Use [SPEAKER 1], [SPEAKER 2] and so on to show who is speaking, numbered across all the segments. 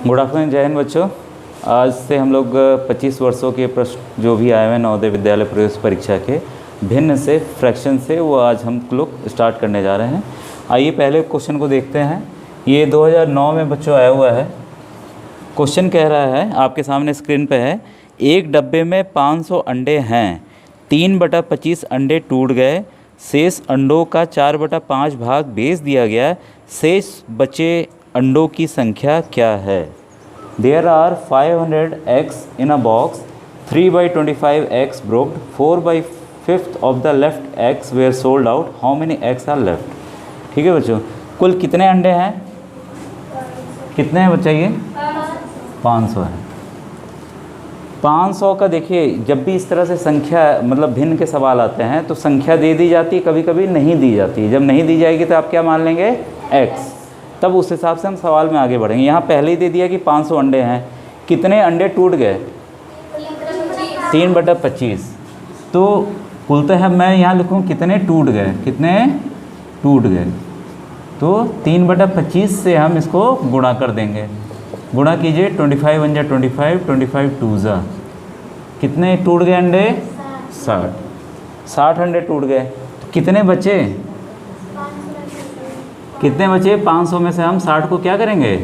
[SPEAKER 1] Good afternoon, जय हिंद बच्चों। आज से हम लोग 25 वर्षों के प्रश्न जो भी आए हैं नवोदय विद्यालय प्रवेश परीक्षा के भिन्न से फ्रैक्शन से, वो आज हम लोग स्टार्ट करने जा रहे हैं। आइए पहले क्वेश्चन को देखते हैं। ये 2009 में बच्चों आया हुआ है। क्वेश्चन कह रहा है, आपके सामने स्क्रीन पे है, एक डब्बे में 500 अंडे हैं, 3/25 अंडे टूट गए, शेष अंडों का 4/5 भाग बेच दिया गया, शेष बचे अंडों की संख्या क्या है? There are 500 eggs in a box, 3/25 eggs broke, 4/5 of the left eggs were sold out. How many eggs are left? ठीक है बच्चों, कुल कितने अंडे हैं? कितने हैं बच्चा? ये 500 है। 500 का देखिए, जब भी इस तरह से संख्या मतलब भिन्न के सवाल आते हैं तो संख्या दे दी जाती है, कभी कभी नहीं दी जाती है। जब नहीं दी जाएगी तो आप क्या मान लेंगे? एक्स। तब उस हिसाब से हम सवाल में आगे बढ़ेंगे। यहाँ पहले ही दे दिया कि 500 अंडे हैं, कितने अंडे टूट गए? 3/25। तो बोलते हैं मैं यहाँ लिखूँ कितने टूट गए, कितने टूट गए, तो 3/25 से हम इसको गुणा कर देंगे। गुणा कीजिए, 25 1 जा 25, 25 2 जा, कितने टूट गए अंडे? 60 अंडे टूट गए। तो कितने बचे? कितने बचे? 500 में से हम 60 को क्या करेंगे?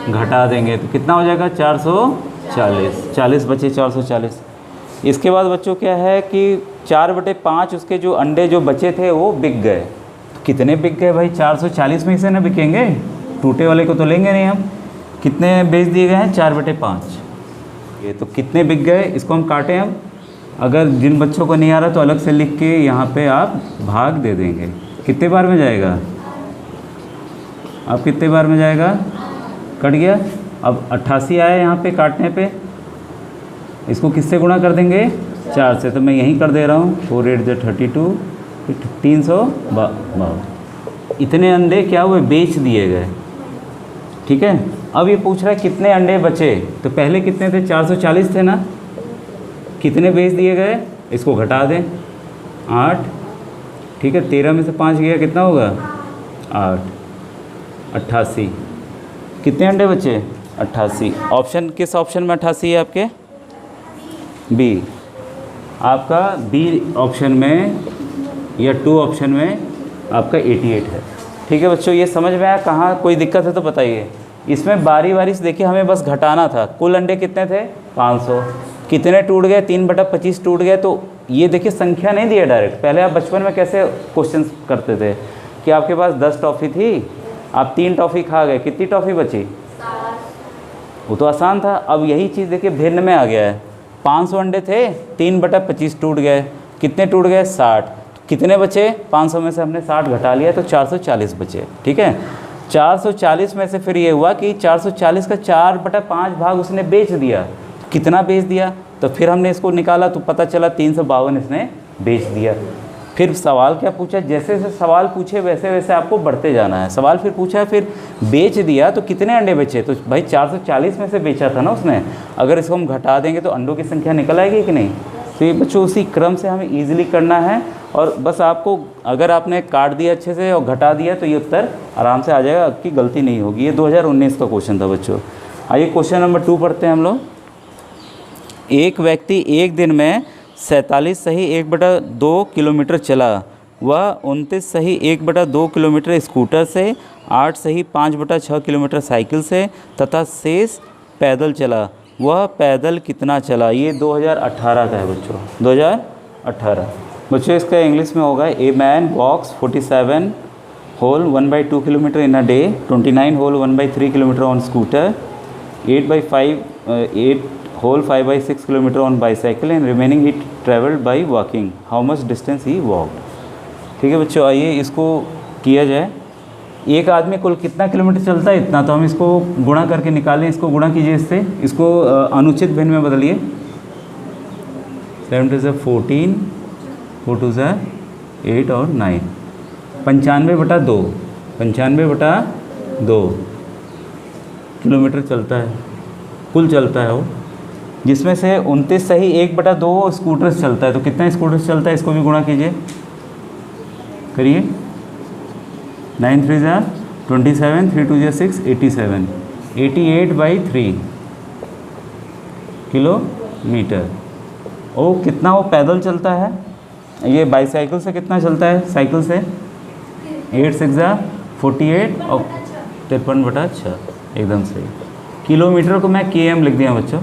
[SPEAKER 1] घटा देंगे। तो कितना हो जाएगा? 440। 40 बचे, 440। इसके बाद बच्चों क्या है कि 4/5 उसके जो अंडे जो बचे थे वो बिक गए। तो कितने बिक गए भाई? 440 में से ना बिकेंगे, टूटे वाले को तो लेंगे नहीं हम। कितने बेच दिए गए हैं? 4/5। ये तो कितने बिक गए, इसको हम काटें। हम अगर जिन बच्चों को नहीं आ रहा तो अलग से लिख के यहाँ पे आप भाग दे देंगे। कितने बार में जाएगा? अब कितने बार में जाएगा? कट गया। अब 88 आया यहाँ पे काटने पे, इसको किससे गुणा कर देंगे? 4 से। तो मैं यहीं कर दे रहा हूँ, 4 8 जा 32, 352। इतने अंडे क्या हुए? बेच दिए गए। ठीक है। अब ये पूछ रहा है कितने अंडे बचे। तो पहले कितने थे? 440 थे ना। कितने बेच दिए गए? इसको घटा दें, 8। ठीक है, 13 में से 5 गया, कितना होगा? 8। 88। कितने अंडे बचे? 88। ऑप्शन किस ऑप्शन में 88 है आपके? बी। आपका बी ऑप्शन में या 2 ऑप्शन में आपका 88 है। ठीक है बच्चों, ये समझ में आया? कहाँ कोई दिक्कत है तो बताइए। इसमें बारी बारी से देखिए, हमें बस घटाना था। कुल अंडे कितने थे? 500। कितने टूट गए? 3/25 टूट गए। तो ये देखिए संख्या नहीं दी है डायरेक्ट। पहले आप बचपन में कैसे क्वेश्चन करते थे कि आपके पास 10 टॉफ़ी थी, आप 3 टॉफ़ी खा गए, कितनी टॉफ़ी बची? वो तो आसान था। अब यही चीज़ देखिए भिन्न में आ गया है। 500 अंडे थे, 3/25 टूट गए, कितने टूट गए? 60। कितने बचे? 500 में से हमने 60 घटा लिया तो 440 बचे। ठीक है, 440 में से फिर ये हुआ कि 440 का 4/5 भाग उसने बेच दिया। तो कितना बेच दिया? तो फिर हमने इसको निकाला तो पता चला 352 इसने बेच दिया। फिर सवाल क्या पूछा? जैसे जैसे सवाल पूछे वैसे वैसे आपको बढ़ते जाना है। सवाल फिर पूछा, फिर बेच दिया तो कितने अंडे बेचे? तो भाई 440 में से बेचा था ना उसने। अगर इसको हम घटा देंगे तो अंडों की संख्या निकल आएगी कि नहीं? तो ये बच्चों उसी क्रम से हमें ईजिली करना है। और बस आपको अगर आपने काट दिया अच्छे से और घटा दिया तो ये उत्तर आराम से आ जाएगा, आपकी गलती नहीं होगी। ये 2019 का क्वेश्चन था बच्चों। आइए क्वेश्चन नंबर 2 पढ़ते हैं हम लोग। एक व्यक्ति एक दिन में 47 सही 1/2 किलोमीटर चला, वह 29 सही 1/2 किलोमीटर स्कूटर से, 8 सही 5/6 किलोमीटर साइकिल से तथा शेष पैदल चला। वह पैदल कितना चला? ये 2018 का है बच्चों, 2018। बच्चों इसका इंग्लिश में होगा, a man walks 47 whole 1/2 kilometre in a day, 29 whole 1/3 kilometre on scooter, 8 whole 5/6 kilometre on bicycle and remaining he travelled by walking. How much distance he walked. ठीक है बच्चों, आइए इसको किया जाए। एक आदमी कुल कितना किलोमीटर चलता है? इतना। तो हम इसको गुणा करके निकालें। इसको गुणा कीजिए इससे, इसको अनुचित भिन्न में बदलिए। 7 2 14, 4 2 8 और 9, 95/2, 95/2 किलोमीटर चलता है, कुल चलता है वो, जिसमें से 29 सही 1/2 स्कूटर से चलता है। तो कितना स्कूटर से चलता है? इसको भी गुणा कीजिए, करिए। 9 3 जा 27, 3 2 जा 6, 87। 88/3 किलोमीटर। ओ कितना वो पैदल चलता है, ये बाईसाइकिल से कितना चलता है, साइकिल से 8 6 48 और 53/6, एकदम सही। किलोमीटर को मैं km लिख दिया बच्चों,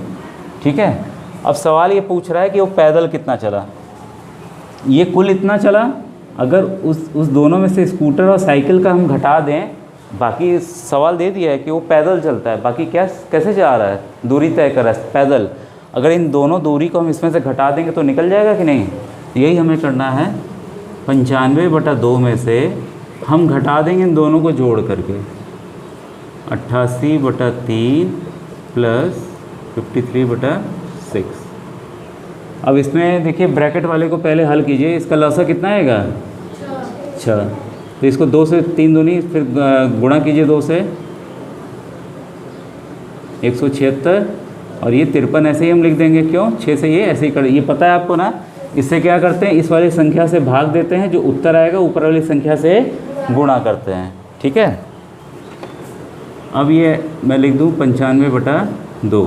[SPEAKER 1] ठीक है। अब सवाल ये पूछ रहा है कि वो पैदल कितना चला, ये कुल इतना चला, अगर उस दोनों में से स्कूटर और साइकिल का हम घटा दें, बाकी सवाल दे दिया है कि वो पैदल चलता है, बाकी क्या कैसे जा रहा है, दूरी तय कर रहा है पैदल, अगर इन दोनों दूरी को हम इसमें से घटा देंगे तो निकल जाएगा कि नहीं, यही हमें करना है। 95/2 में से हम घटा देंगे इन दोनों को जोड़ करके, 88/3 प्लस 53/6। अब इसमें देखिए ब्रैकेट वाले को पहले हल कीजिए, इसका लसा कितना आएगा 6, तो इसको 2 से 3 दूनी फिर गुणा कीजिए 2 से 176, और ये 53 ऐसे ही हम लिख देंगे, क्यों 6 से ये ऐसे ही कर, ये पता है आपको ना। इससे क्या करते हैं, इस वाली संख्या से भाग देते हैं, जो उत्तर आएगा ऊपर वाली संख्या से गुणा करते हैं, ठीक है। अब ये मैं लिख दूँ 95/2।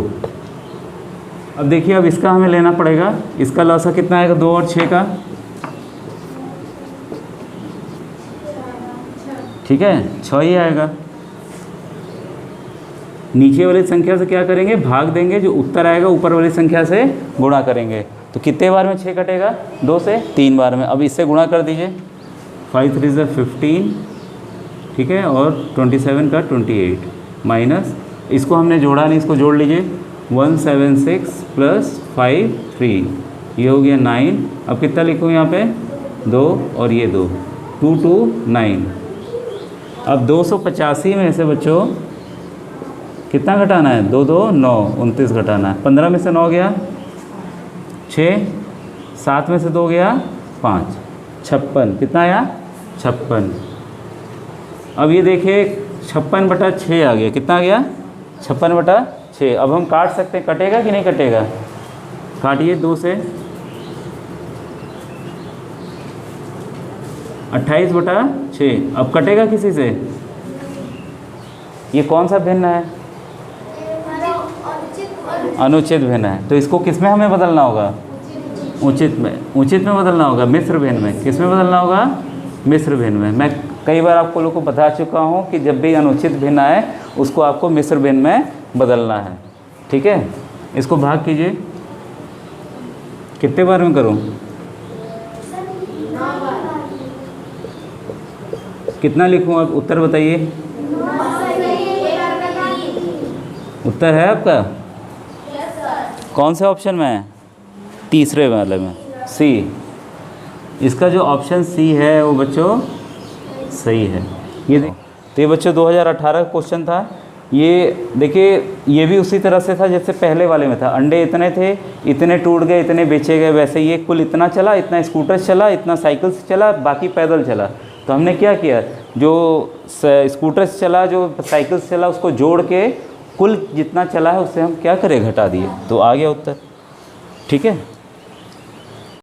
[SPEAKER 1] अब देखिए अब इसका हमें लेना पड़ेगा, इसका लौसा कितना आएगा 2 और 6 का, ठीक है 6 ही आएगा। नीचे वाली संख्या से क्या करेंगे, भाग देंगे, जो उत्तर आएगा ऊपर वाली संख्या से गुणा करेंगे, तो कितने बार में 6 कटेगा, 2 से 3 बार में। अब इससे गुणा कर दीजिए, 5 3 = 15, ठीक है, और 27 का 28 माइनस, इसको हमने जोड़ा नहीं, इसको जोड़ लीजिए, 176 प्लस 5 3, ये हो गया 9। अब कितना लिखूँ यहाँ पे 2 और ये 2, 2 2 9। अब 285 में से बच्चों कितना घटाना है, 2 2 9, 29 घटाना है। 15 में से 9 गया 6, 7 में से 2 गया 5, 56, कितना आया 56। अब ये देखिए 56/6 आ गया, कितना आ गया 56/6। अब हम काट सकते हैं, कटेगा कि नहीं कटेगा, काटिए 2 से, 28/6। अब कटेगा किसी से, ये कौन सा भिन्न है, अनुचित भिन्न है, तो इसको किस में हमें बदलना होगा, उचित में, उचित में बदलना होगा, मिश्र भिन्न में। किस में बदलना होगा, मिश्र भिन्न में। मैं कई बार आपको लोगों को बता चुका हूँ कि जब भी अनुचित भिन्न आए उसको आपको मिश्र भिन्न में बदलना है, ठीक है। इसको भाग कीजिए, कितने बार में करूँ, कितना लिखूँ, आप उत्तर बताइए, उत्तर है आपका कौन से ऑप्शन में है, तीसरे वाले में, सी। इसका जो ऑप्शन सी है वो बच्चों सही है। ये तो ये बच्चों 2018 का क्वेश्चन था। ये देखिए ये भी उसी तरह से था जैसे पहले वाले में था, अंडे इतने थे, इतने टूट गए, इतने बेचे गए, वैसे ये कुल इतना चला, इतना स्कूटर से चला, इतना साइकिल से चला, बाकी पैदल चला। तो हमने क्या किया, जो स्कूटर से चला, जो साइकिल से चला, उसको जोड़ के कुल जितना चला है उससे हम क्या करें, घटा दिए, तो आ गया उत्तर, ठीक है।